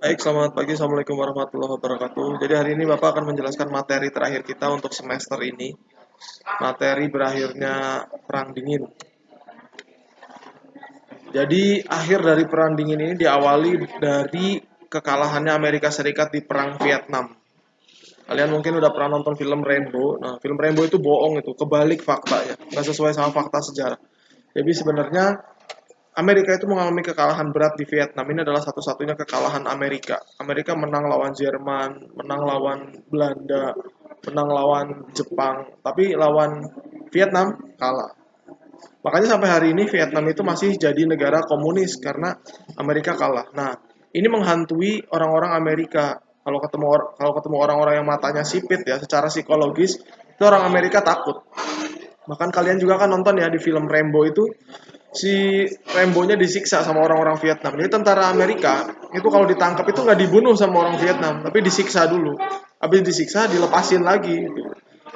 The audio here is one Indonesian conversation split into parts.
Baik, selamat pagi. Assalamualaikum warahmatullahi wabarakatuh. Jadi hari ini Bapak akan menjelaskan materi terakhir kita untuk semester ini. Materi berakhirnya Perang Dingin. Jadi akhir dari Perang Dingin ini diawali dari kekalahannya Amerika Serikat di Perang Vietnam. Kalian mungkin udah pernah nonton film Rainbow. Nah, film Rainbow itu bohong itu, kebalik faktanya. Nggak sesuai sama fakta sejarah. Jadi sebenarnya Amerika itu mengalami kekalahan berat di Vietnam. Ini adalah satu-satunya kekalahan Amerika. Amerika menang lawan Jerman, menang lawan Belanda, menang lawan Jepang, tapi lawan Vietnam kalah. Makanya sampai hari ini Vietnam itu masih jadi negara komunis karena Amerika kalah. Nah, ini menghantui orang-orang Amerika. Kalau ketemu orang-orang yang matanya sipit ya, secara psikologis itu orang Amerika takut. Bahkan kalian juga kan nonton ya di film Rambo itu si Rambo-nya disiksa sama orang-orang Vietnam. Jadi tentara Amerika itu kalau ditangkap itu nggak dibunuh sama orang Vietnam, tapi disiksa dulu. Habis disiksa dilepasin lagi.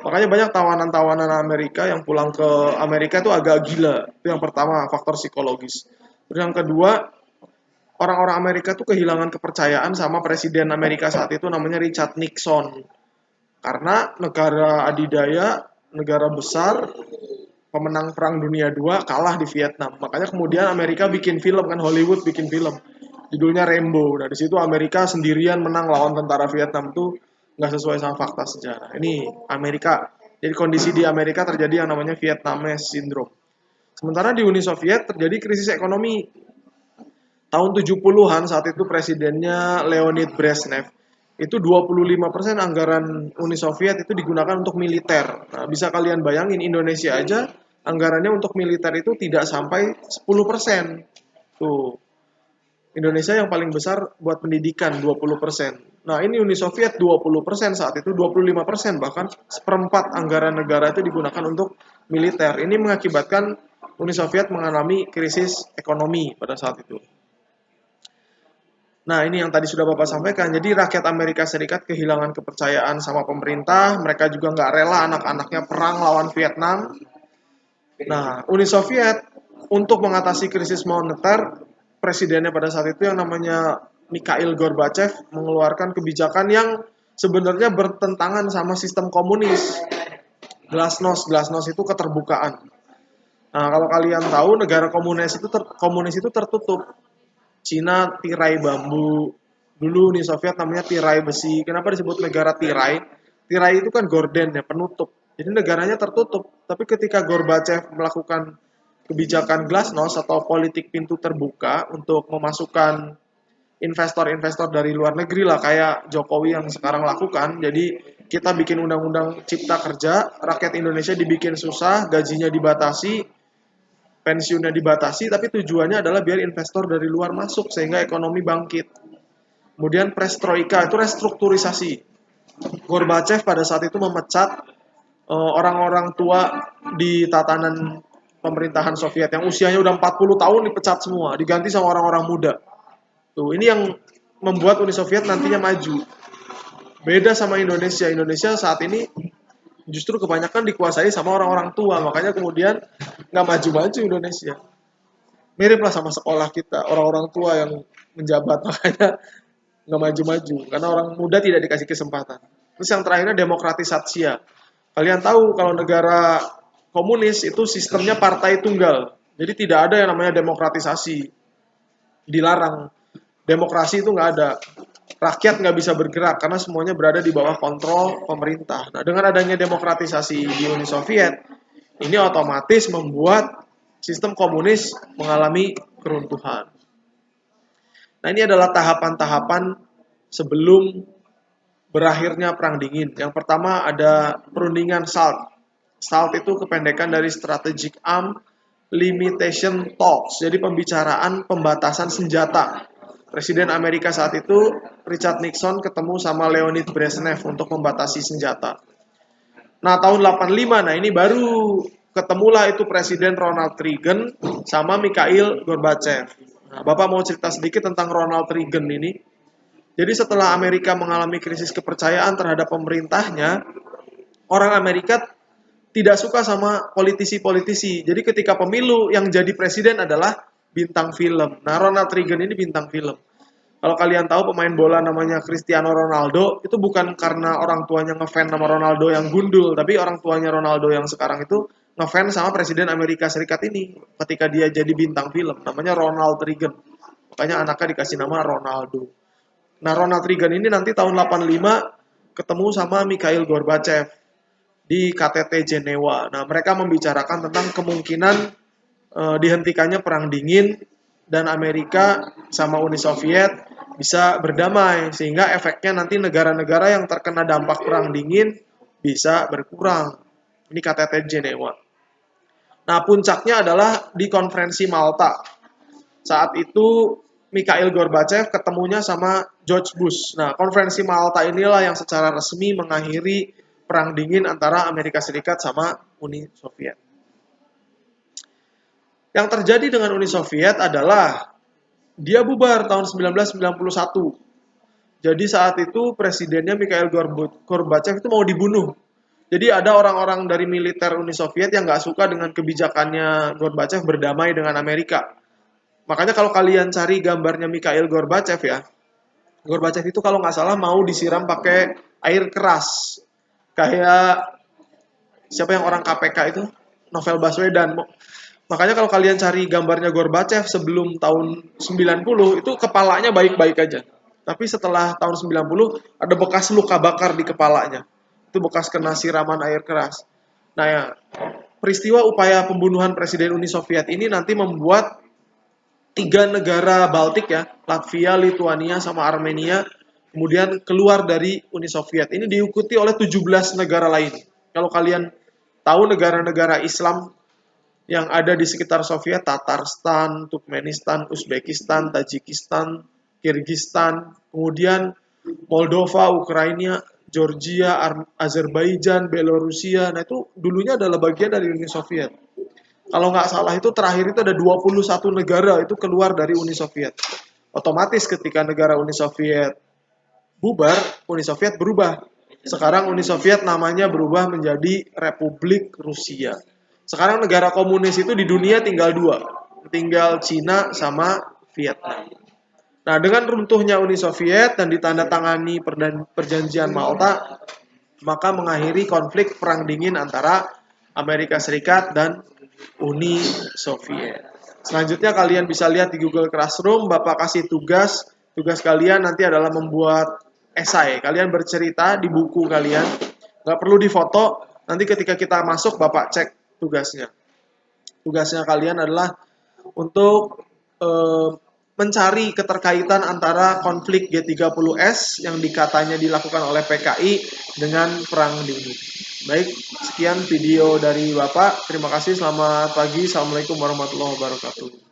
Makanya banyak tawanan-tawanan Amerika yang pulang ke Amerika itu agak gila. Itu yang pertama, faktor psikologis. Terus yang kedua, orang-orang Amerika tuh kehilangan kepercayaan sama presiden Amerika saat itu namanya Richard Nixon. Karena negara adidaya, negara besar, pemenang Perang Dunia II kalah di Vietnam. Makanya kemudian Amerika bikin film kan, Hollywood bikin film. Judulnya Rambo. Nah, di situ Amerika sendirian menang lawan tentara Vietnam tuh nggak sesuai sama fakta sejarah. Ini Amerika. Jadi kondisi di Amerika terjadi yang namanya Vietnamese Syndrome. Sementara di Uni Soviet terjadi krisis ekonomi tahun 70-an, saat itu presidennya Leonid Brezhnev. Itu 25% anggaran Uni Soviet itu digunakan untuk militer. Nah, bisa kalian bayangin Indonesia aja anggarannya untuk militer itu tidak sampai 10%. Tuh, Indonesia yang paling besar buat pendidikan 20%. Nah, ini Uni Soviet 20% saat itu, 25%, bahkan seperempat anggaran negara itu digunakan untuk militer. Ini mengakibatkan Uni Soviet mengalami krisis ekonomi pada saat itu. Nah, ini yang tadi sudah Bapak sampaikan. Jadi rakyat Amerika Serikat kehilangan kepercayaan sama pemerintah. Mereka juga nggak rela anak-anaknya perang lawan Vietnam. Nah, Uni Soviet untuk mengatasi krisis moneter, presidennya pada saat itu yang namanya Mikhail Gorbachev mengeluarkan kebijakan yang sebenarnya bertentangan sama sistem komunis. Glasnost, glasnost itu keterbukaan. Nah, kalau kalian tahu negara komunis itu tertutup. Cina tirai bambu, dulu Uni Soviet namanya tirai besi. Kenapa disebut negara tirai? Tirai itu kan gorden ya, penutup. Jadi negaranya tertutup. Tapi ketika Gorbachev melakukan kebijakan glasnost atau politik pintu terbuka untuk memasukkan investor-investor dari luar negeri lah kayak Jokowi yang sekarang lakukan. Jadi kita bikin undang-undang cipta kerja, rakyat Indonesia dibikin susah, gajinya dibatasi, pensiunnya dibatasi, tapi tujuannya adalah biar investor dari luar masuk sehingga ekonomi bangkit. Kemudian perestroika itu restrukturisasi. Gorbachev pada saat itu memecat orang-orang tua di tatanan pemerintahan Soviet yang usianya udah 40 tahun dipecat semua, diganti sama orang-orang muda. Tuh, ini yang membuat Uni Soviet nantinya maju. Beda sama Indonesia. Indonesia saat ini justru kebanyakan dikuasai sama orang-orang tua, makanya kemudian nggak maju-maju Indonesia. Mirip lah sama sekolah kita, orang-orang tua yang menjabat, makanya nggak maju-maju karena orang muda tidak dikasih kesempatan. Terus yang terakhirnya demokratisasi. Kalian tahu kalau negara komunis itu sistemnya partai tunggal, jadi tidak ada yang namanya demokratisasi, dilarang. Demokrasi itu nggak ada, rakyat nggak bisa bergerak karena semuanya berada di bawah kontrol pemerintah. Nah, dengan adanya demokratisasi di Uni Soviet, ini otomatis membuat sistem komunis mengalami keruntuhan. Nah, ini adalah tahapan-tahapan sebelum berakhirnya Perang Dingin. Yang pertama ada perundingan SALT. SALT itu kependekan dari Strategic Arm Limitation Talks, jadi pembicaraan pembatasan senjata. Presiden Amerika saat itu, Richard Nixon, ketemu sama Leonid Brezhnev untuk membatasi senjata. Nah, tahun 85, nah ini baru ketemulah itu Presiden Ronald Reagan sama Mikhail Gorbachev. Nah, Bapak mau cerita sedikit tentang Ronald Reagan ini. Jadi setelah Amerika mengalami krisis kepercayaan terhadap pemerintahnya, orang Amerika tidak suka sama politisi-politisi. Jadi ketika pemilu yang jadi presiden adalah bintang film. Nah, Ronald Reagan ini bintang film. Kalau kalian tahu pemain bola namanya Cristiano Ronaldo, itu bukan karena orang tuanya ngefans sama Ronaldo yang gundul, tapi orang tuanya Ronaldo yang sekarang itu ngefans sama Presiden Amerika Serikat ini ketika dia jadi bintang film, namanya Ronald Reagan. Makanya anaknya dikasih nama Ronaldo. Nah, Ronald Reagan ini nanti tahun 85 ketemu sama Mikhail Gorbachev di KTT Jenewa. Nah, mereka membicarakan tentang kemungkinan dihentikannya Perang Dingin dan Amerika sama Uni Soviet bisa berdamai sehingga efeknya nanti negara-negara yang terkena dampak Perang Dingin bisa berkurang. Ini KTT Jenewa. Nah, puncaknya adalah di konferensi Malta. Saat itu Mikhail Gorbachev ketemunya sama George Bush. Nah, konferensi Malta inilah yang secara resmi mengakhiri Perang Dingin antara Amerika Serikat sama Uni Soviet. Yang terjadi dengan Uni Soviet adalah dia bubar tahun 1991. Jadi saat itu presidennya Mikhail Gorbachev itu mau dibunuh. Jadi ada orang-orang dari militer Uni Soviet yang nggak suka dengan kebijakannya Gorbachev berdamai dengan Amerika. Makanya kalau kalian cari gambarnya Mikhail Gorbachev ya, Gorbachev itu kalau nggak salah mau disiram pakai air keras. Kayak siapa yang orang KPK itu? Novel Baswedan. Makanya kalau kalian cari gambarnya Gorbachev sebelum tahun 90 itu kepalanya baik-baik aja. Tapi setelah tahun 90 ada bekas luka bakar di kepalanya. Itu bekas kena siraman air keras. Nah ya, peristiwa upaya pembunuhan Presiden Uni Soviet ini nanti membuat 3 negara Baltik ya, Latvia, Lituania, sama Armenia, kemudian keluar dari Uni Soviet. Ini diikuti oleh 17 negara lain. Kalau kalian tahu negara-negara Islam yang ada di sekitar Soviet, Tatarstan, Turkmenistan, Uzbekistan, Tajikistan, Kirgistan, kemudian Moldova, Ukraina, Georgia, Azerbaijan, Belarusia. Nah itu dulunya adalah bagian dari Uni Soviet. Kalau nggak salah itu terakhir itu ada 21 negara itu keluar dari Uni Soviet. Otomatis ketika negara Uni Soviet bubar, Uni Soviet berubah. Sekarang Uni Soviet namanya berubah menjadi Republik Rusia. Sekarang negara komunis itu di dunia tinggal 2, tinggal Cina sama Vietnam. Nah, dengan runtuhnya Uni Soviet dan ditandatangani perjanjian Malta, maka mengakhiri konflik Perang Dingin antara Amerika Serikat dan Uni Soviet. Selanjutnya kalian bisa lihat di Google Classroom, Bapak kasih tugas. Tugas kalian nanti adalah membuat esai. Kalian bercerita di buku kalian. Nggak perlu difoto, nanti ketika kita masuk Bapak cek tugasnya. Tugasnya kalian adalah untuk mencari keterkaitan antara konflik G30S yang dikatanya dilakukan oleh PKI dengan Perang Dingin. Baik, sekian video dari Bapak. Terima kasih, selamat pagi. Assalamualaikum warahmatullahi wabarakatuh.